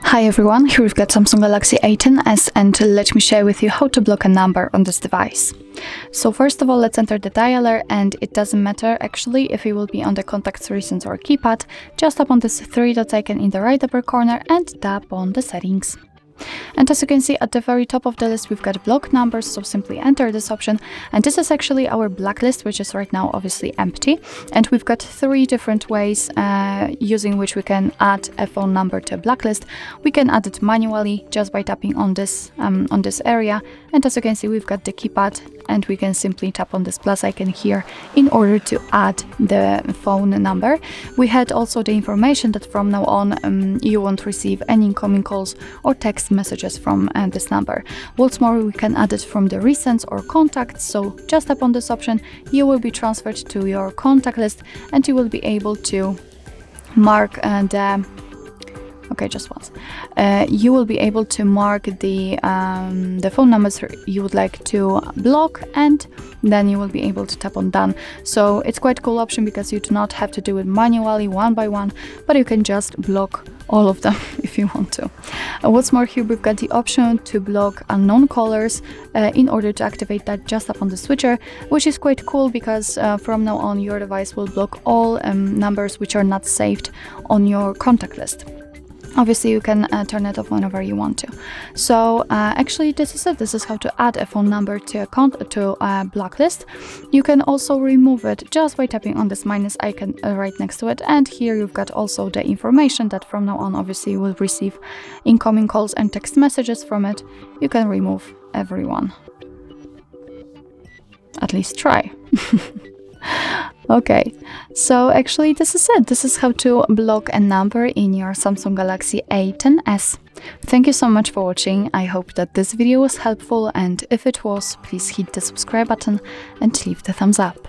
Hi everyone, here we've got Samsung Galaxy A10s and let me share with you how to block a number on this device. So first of all, let's enter the dialer, and it doesn't matter actually if it will be on the contacts, recents or keypad. Just tap on this three dots icon in the right upper corner and tap on the settings. And as you can see at the very top of the list, we've got block numbers, so simply enter this option. And this is actually our blacklist, which is right now obviously empty. And we've got three different ways using which we can add a phone number to a blacklist. We can add it manually just by tapping on this area. And as you can see, we've got the keypad, and we can simply tap on this plus icon here in order to add the phone number. We had also the information that from now on you won't receive any incoming calls or text messages from this number. What's more, we can add it from the recents or contacts, so just tap on this option, you will be transferred to your contact list, and you will be able to mark you will be able to mark the phone numbers you would like to block, and then you will be able to tap on done. So it's quite a cool option because you do not have to do it manually one by one, but you can just block all of them if you want to. What's more, here we've got the option to block unknown callers. In order to activate that, just tap on the switcher, which is quite cool because from now on your device will block all numbers which are not saved on your contact list. Obviously, you can turn it off whenever you want to. So actually, this is it. This is how to add a phone number to a blacklist. You can also remove it just by tapping on this minus icon right next to it. And here you've got also the information that from now on, obviously, you will receive incoming calls and text messages from it. You can remove everyone. At least try. Okay, so actually this is it. This is how to block a number in your Samsung Galaxy A10s. Thank you so much for watching. I hope that this video was helpful, and if it was, please hit the subscribe button and leave the thumbs up.